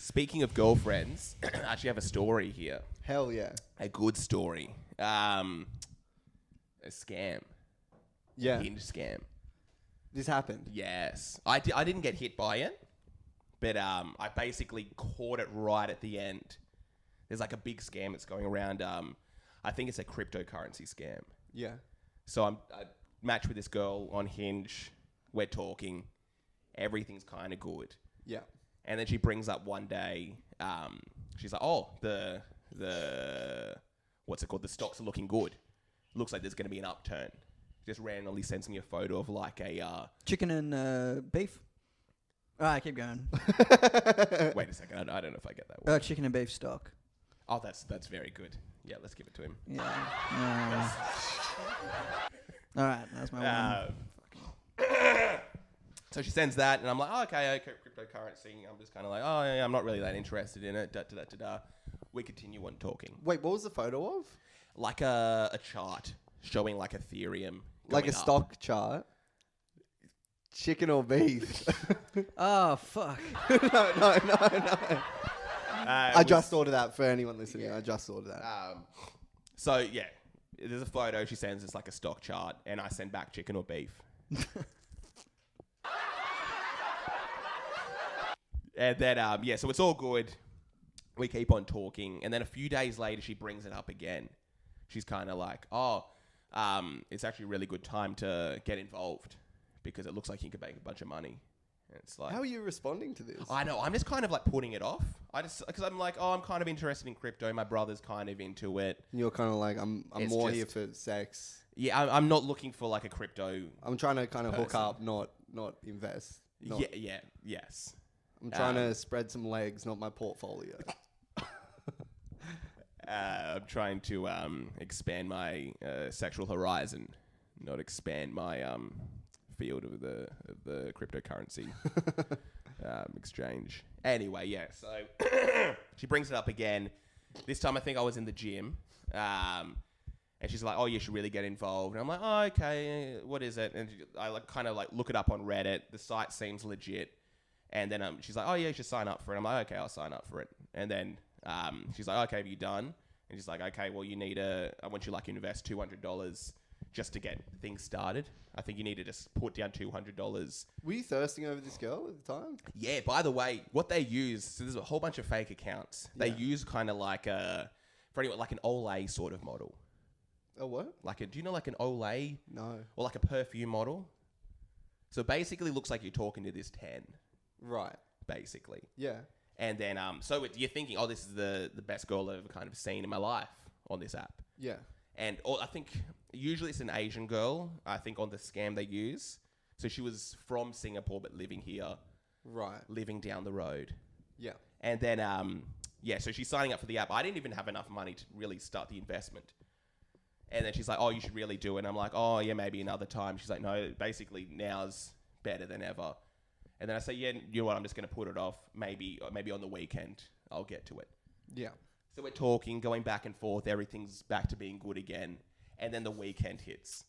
Speaking of girlfriends, I actually have a story here. Hell yeah. A good story. A scam. Yeah. A Hinge scam. This happened. Yes. I didn't get hit by it, but I basically caught it right at the end. There's like a big scam that's going around. I think it's a cryptocurrency scam. Yeah. So I matched with this girl on Hinge. We're talking. Everything's kind of good. Yeah. And then she brings up one day, she's like, oh, the what's it called? The stocks are looking good. Looks like there's going to be an upturn. Just randomly sends me a photo of like a... chicken and beef. All right, keep going. Wait a second. I don't know if I get that one. Chicken and beef stock. Oh, that's very good. Yeah, let's give it to him. Yeah. All right, that's my one. So she sends that, and I'm like, oh, okay, cryptocurrency. I'm just kind of like, oh, yeah, I'm not really that interested in it. We continue on talking. Wait, what was the photo of? Like a chart showing like Ethereum. Like a up. stock chart? Chicken or beef? Oh, fuck. No. I was- just thought of that for anyone listening. I just thought of that. So, yeah, there's a photo she sends. It's like a stock chart, and I send back chicken or beef. And then, so it's all good. We keep on talking. And then a few days later, she brings it up again. She's kind of like, it's actually a really good time to get involved because it looks like you can make a bunch of money. And it's like, How are you responding to this? I know. I'm just kind of like putting it off. Because I'm like, I'm kind of interested in crypto. My brother's kind of into it. And you're kind of like, I'm It's more just- here for sex. Yeah, I'm not looking for like a crypto. I'm trying to kind of hook person. up, not invest. Yes. I'm trying to spread some legs, not my portfolio. I'm trying to expand my sexual horizon, not expand my field of the cryptocurrency exchange. Anyway, yeah. So she brings it up again. This time, I think I was in the gym, and she's like, "Oh, you should really get involved." And I'm like, "Oh, okay. What is it?" And I kind of look it up on Reddit. The site seems legit. And then she's like, "Oh yeah, you should sign up for it." I'm like, "Okay, I'll sign up for it." And then she's like, "Okay, have you done?" And she's like, "Okay, well, I want you to invest $200 just to get things started. I think you need to just put down $200." Were you thirsting over this girl at the time? Yeah. By the way, what they use, so there's a whole bunch of fake accounts. They use kind of like an Olay sort of model. Oh, what? Do you know like an Olay? No. Or like a perfume model? So basically, looks like you're talking to this 10. Right. Basically. Yeah. And then, you're thinking, oh, this is the best girl I've ever kind of seen in my life on this app. Yeah. And I think usually it's an Asian girl, I think, on the scam they use. So she was from Singapore but living here. Right. Living down the road. Yeah. And then, so she's signing up for the app. I didn't even have enough money to really start the investment. And then she's like, oh, you should really do it. And I'm like, oh, yeah, maybe another time. She's like, no, basically now's better than ever. And then I say, yeah, you know what, I'm just going to put it off. Maybe on the weekend, I'll get to it. Yeah. So we're talking, going back and forth. Everything's back to being good again. And then the weekend hits.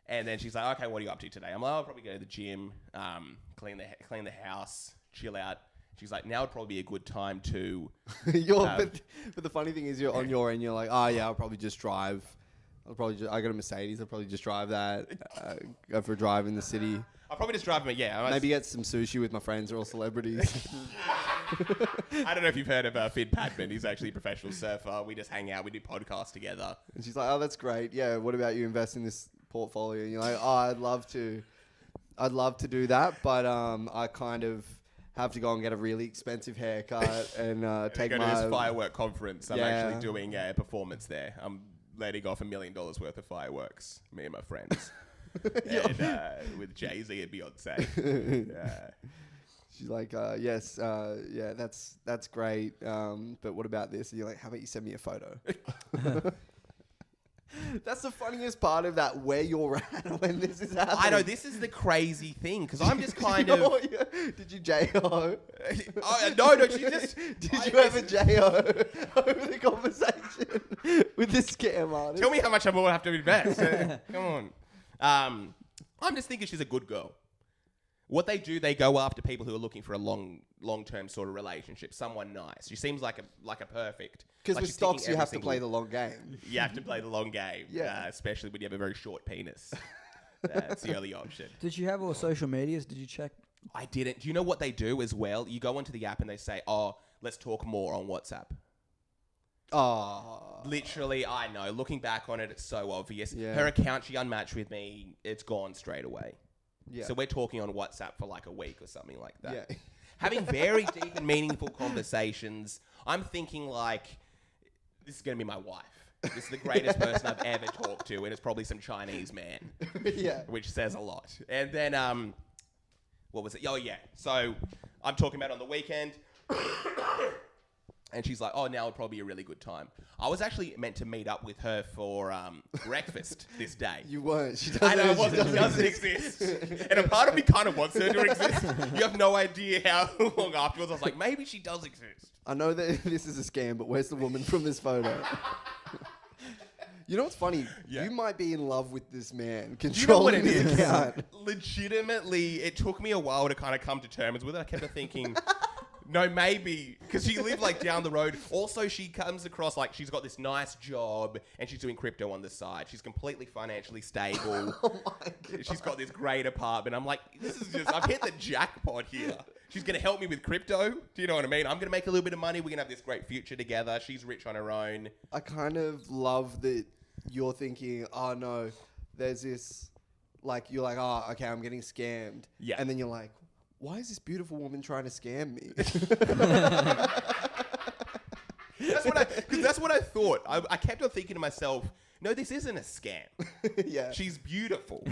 And then she's like, okay, what are you up to today? I'm like, I'll probably go to the gym, clean the house, chill out. She's like, now would probably be a good time to... But the funny thing is you're on your end, you're like, oh, yeah, I'll probably just drive. I got a Mercedes. I'll probably just drive that, go for a drive in the city. I'll probably just drive them, yeah. Maybe get some sushi with my friends who are all celebrities. I don't know if you've heard of Finn Padman. He's actually a professional surfer. We just hang out. We do podcasts together. And she's like, oh, that's great. Yeah, what about you invest in this portfolio? And you're like, oh, I'd love to do that, but I kind of have to go and get a really expensive haircut and take go my... to this firework conference. I'm Yeah. actually doing a performance there. I'm letting off $1 million worth of fireworks, me and my friends. And with Jay-Z and Beyonce. She's like, yes, yeah, that's great. But what about this? And you're like, how about you send me a photo? That's the funniest part of that, where you're at when this is happening. I know, this is the crazy thing, because I'm just kind of... Did you J-O? No, she just... Did you ever J-O over the conversation with this scam artist? Tell me how much I will have to invest. Come on. I'm just thinking she's a good girl. What they do, they go after people who are looking for a long-term sort of relationship, someone nice. She seems like a perfect. Because like with she's stocks, ticking you every have to single- play the long game. You have to play the long game, Yeah. especially when you have a very short penis. That's the only option. Did you have all social medias? Did you check? I didn't. Do you know what they do as well? You go onto the app and they say, "Oh, let's talk more on WhatsApp." Oh. Literally, I know. Looking back on it, it's so obvious. Yeah. Her account, she unmatched with me. It's gone straight away. Yeah. So we're talking on WhatsApp for like a week or something like that. Yeah. Having very deep and meaningful conversations. I'm thinking like, this is going to be my wife. This is the greatest person I've ever talked to, and it's probably some Chinese man, Yeah. which says a lot. And then, what was it? Oh, yeah. So I'm talking about on the weekend. And she's like, oh, now would probably be a really good time. I was actually meant to meet up with her for breakfast this day. You weren't. She doesn't, I know, she it doesn't exist. And a part of me kind of wants her to exist. You have no idea how long afterwards I was like, maybe she does exist. I know that this is a scam, but where's the woman from this photo? You know what's funny? Yeah. You might be in love with this man Do you know what controlling it his is? account. Legitimately, it took me a while to kind of come to terms with it. I kept thinking, no, maybe, because she lived like down the road. Also, she comes across like she's got this nice job and she's doing crypto on the side. She's completely financially stable. Oh my God. She's got this great apartment. I'm like, this is just, I've hit the jackpot here. She's going to help me with crypto. Do you know what I mean? I'm going to make a little bit of money. We're going to have this great future together. She's rich on her own. I kind of love that you're thinking, oh no, there's this, like, you're like, oh, okay, I'm getting scammed. Yeah. And then you're like, why is this beautiful woman trying to scam me? That's what I thought. I kept on thinking to myself, no, this isn't a scam. Yeah. She's beautiful.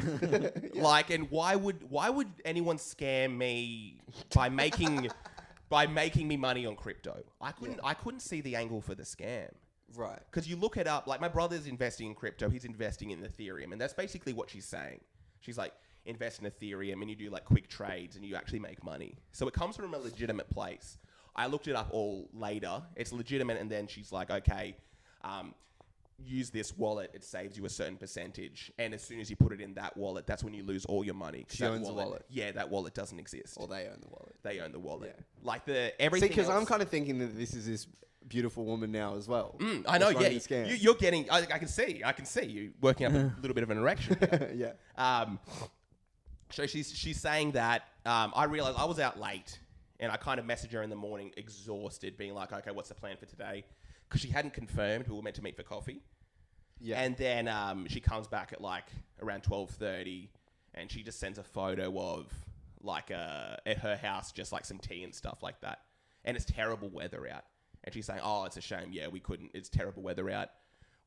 Like, and why would anyone scam me by making me money on crypto? I couldn't see the angle for the scam. Right. Because you look it up, like my brother's investing in crypto, he's investing in Ethereum, and that's basically what she's saying. She's like, invest in Ethereum and you do like quick trades and you actually make money. So it comes from a legitimate place. I looked it up all later. It's legitimate, and then she's like, okay, use this wallet. It saves you a certain percentage, and as soon as you put it in that wallet, that's when you lose all your money. She owns the wallet. Yeah, that wallet doesn't exist. Or they own the wallet. They own the wallet. Yeah. Like the See, everything. because I'm else- kind of thinking that this is this beautiful woman now as well. I know. That's Yeah, running the scam. you're getting. I can see you working up a little bit of an erection. Yeah. So she's saying that I realized I was out late, and I kind of messaged her in the morning, exhausted, being like, okay, what's the plan for today? Because she hadn't confirmed we were meant to meet for coffee. Yeah. And then she comes back at like around 12:30, and she just sends a photo of like at her house, just like some tea and stuff like that. And it's terrible weather out. And she's saying, oh, it's a shame. Yeah, we couldn't. It's terrible weather out.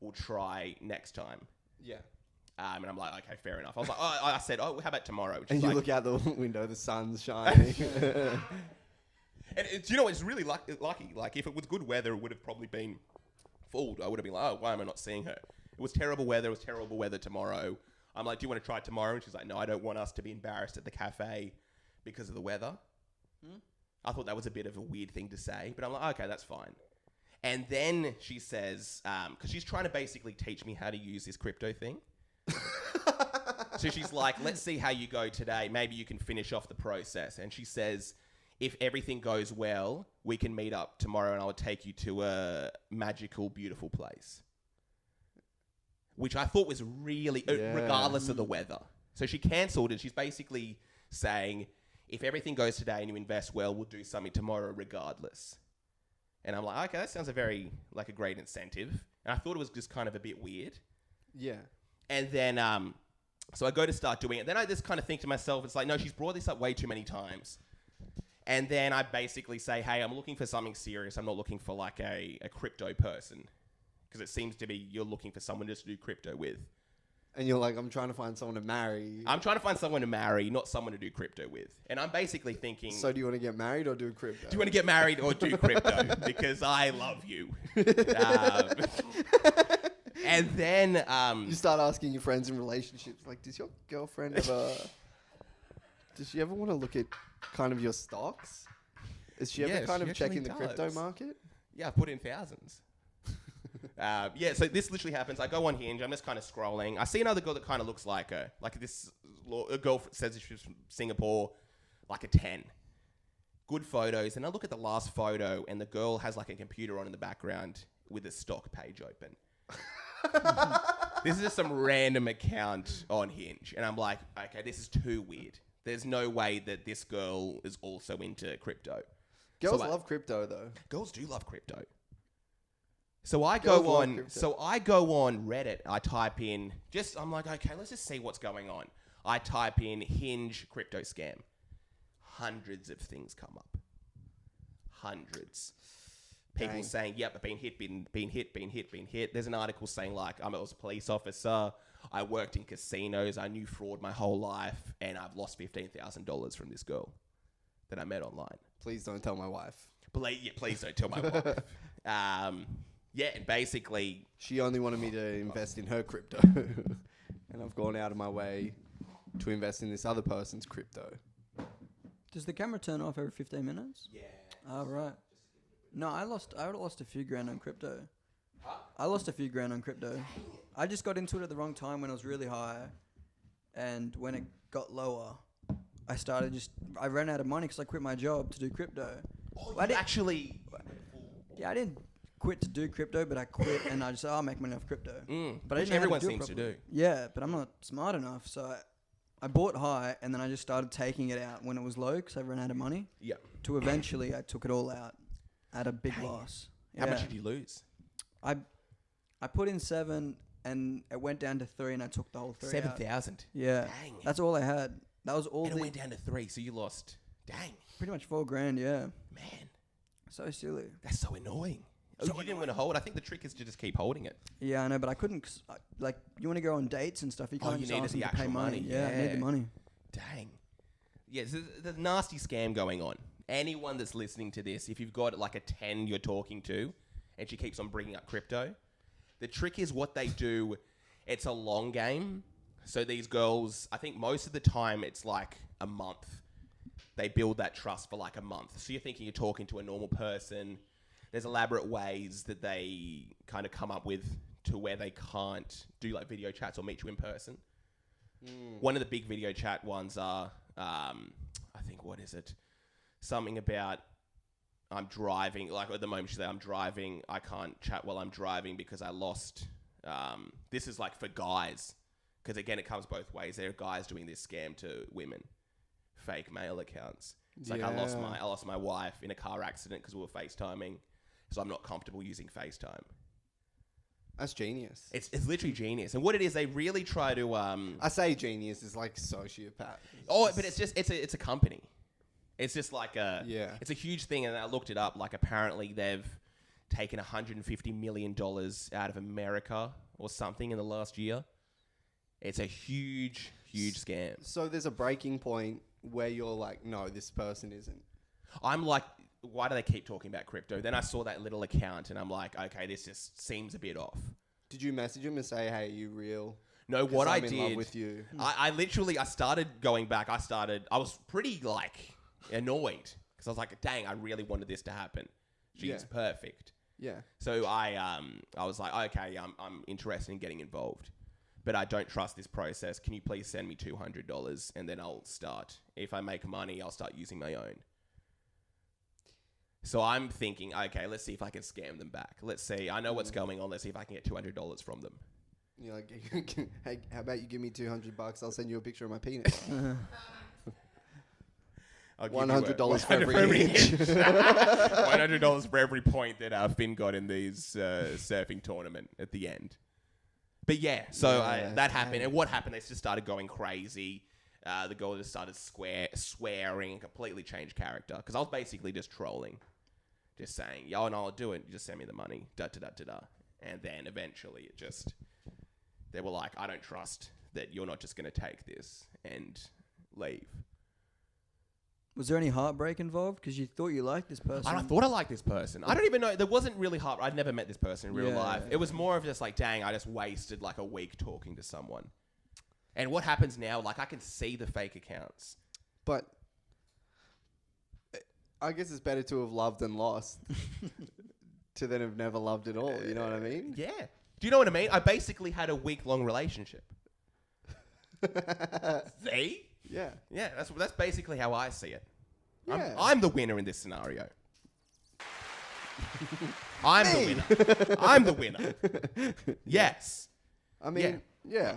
We'll try next time. Yeah. And I'm like, okay, fair enough. I was like, I said, oh, how about tomorrow? Which And is you like, look out the window, the sun's shining. and do you know, it's really lucky. Like, if it was good weather, it would have probably been fooled. I would have been like, oh, why am I not seeing her? It was terrible weather. It was terrible weather tomorrow. I'm like, do you want to try it tomorrow? And she's like, no, I don't want us to be embarrassed at the cafe because of the weather. I thought that was a bit of a weird thing to say, but I'm like, okay, that's fine. And then she says, because she's trying to basically teach me how to use this crypto thing. So she's like, let's see how you go today. Maybe you can finish off the process. And she says, if everything goes well, we can meet up tomorrow and I'll take you to a magical, beautiful place. Which I thought was really, regardless of the weather. So she cancelled and she's basically saying, if everything goes today and you invest well, we'll do something tomorrow regardless. And I'm like, okay, that sounds like a great incentive. And I thought it was just kind of a bit weird. Yeah. And then, so I go to start doing it. Then I just kind of think to myself, it's like, no, she's brought this up way too many times. And then I basically say, hey, I'm looking for something serious. I'm not looking for like a crypto person. Because it seems to be you're looking for someone just to do crypto with. And you're like, I'm trying to find someone to marry. I'm trying to find someone to marry, not someone to do crypto with. And I'm basically thinking... So do you want to get married or do crypto? Do you want to get married or do crypto? Because I love you. And then... You start asking your friends in relationships, like, does your girlfriend ever... Does she ever want to look at kind of your stocks? Is she ever Yes, kind she of checking the actually crypto does. market? Yeah, I've put in thousands. So this literally happens. I go on Hinge. I'm just kind of scrolling. I see another girl that kind of looks like her. Like a girl says she's from Singapore. like a 10. Good photos. And I look at the last photo and the girl has like a computer on in the background with a stock page open. This is just some random account on Hinge. And I'm like, okay, this is too weird. There's no way that this girl is also into crypto. Girls love crypto though. Girls do love crypto. So I go on Reddit. I type in I'm like, okay, let's just see what's going on. I type in Hinge crypto scam. Hundreds of things come up. Hundreds. People saying, yep, I've been hit. There's an article saying like, I was a police officer. I worked in casinos. I knew fraud my whole life. And I've lost $15,000 from this girl that I met online. Please don't tell my wife. Please don't tell my wife. Yeah, and basically... She only wanted me to invest in her crypto. And I've gone out of my way to invest in this other person's crypto. Does the camera turn off every 15 minutes? Yeah. Oh, right. No, I lost a few grand on crypto. Huh? I lost a few grand on crypto. I just got into it at the wrong time when it was really high. And when it got lower, I ran out of money because I quit my job to do crypto. Oh, I actually... Yeah, I didn't quit to do crypto, but I quit and I just said, I'll make money off crypto. But which everyone seems to do. Yeah, but I'm not smart enough. So I bought high and then I just started taking it out when it was low because I ran out of money. Yeah. To eventually I took it all out at a big loss. How much did you lose? I put in 7 and it went down to 3 and I took the whole 3 7,000. Yeah. Dang. That's all I had. That was all. And it went down to 3, so you lost. Dang. Pretty much 4 grand. Yeah. Man. So silly. That's so annoying. So you didn't want to hold. I think the trick is to just keep holding it. Yeah, I know, but I couldn't. Like, you want to go on dates and stuff. You can't just ask them to pay money. Yeah, I need the money. Dang. Yeah, so there's a nasty scam going on. Anyone that's listening to this, if you've got like a 10 you're talking to, and she keeps on bringing up crypto, the trick is what they do. It's a long game. So these girls, I think most of the time it's like a month. They build that trust for like a month. So you're thinking you're talking to a normal person. There's elaborate ways that they kind of come up with to where they can't do like video chats or meet you in person. One of the big video chat ones are, I think, what is it? Something about I'm driving. Like at the moment she's like, I'm driving. I can't chat while I'm driving because I lost. This is like for guys. Because again, it comes both ways. There are guys doing this scam to women. Fake mail accounts. It's like I lost my wife in a car accident because we were FaceTiming. So I'm not comfortable using FaceTime. That's genius. It's literally genius. And what it is, they really try to... I say genius is like sociopath. But it's a company. It's just like a... Yeah. It's a huge thing. And I looked it up. Like apparently they've taken $150 million out of America or something in the last year. It's a huge, huge scam. So there's a breaking point where you're like, no, this person isn't. I'm like... Why do they keep talking about crypto? Then I saw that little account and I'm like, okay, this just seems a bit off. Did you message him and say, hey, you real? No, what I did... I'm in love with you. I literally started going back. I was pretty like annoyed because I was like, dang, I really wanted this to happen. She's perfect. Yeah. So I was like, okay, I'm interested in getting involved, but I don't trust this process. Can you please send me $200 and then I'll start. If I make money, I'll start using my own. So I'm thinking, okay, let's see if I can scam them back. Let's see. I know what's going on. Let's see if I can get $200 from them. You're like, hey, how about you give me $200? I'll send you a picture of my penis. $100 for every inch. $100 for every point that Finn got in these surfing tournament at the end. But yeah, so that happened. And what happened? They just started going crazy. The girl just started swearing and completely changed character. Because I was basically just trolling. Just saying, yo, no, I'll do it. You just send me the money. Da-da-da-da-da. And then eventually they were like, I don't trust that you're not just going to take this and leave. Was there any heartbreak involved? Because you thought you liked this person. I thought I liked this person. I don't even know. There wasn't really heartbreak. I'd never met this person in real life. It was more of just like, dang, I just wasted like a week talking to someone. And what happens now, like I can see the fake accounts. But I guess it's better to have loved and lost to then have never loved at all. You know what I mean? Yeah. Do you know what I mean? I basically had a week-long relationship. See? Yeah. Yeah, that's basically how I see it. Yeah. I'm the winner in this scenario. I'm the winner. I'm the winner. Yes. I mean, yeah.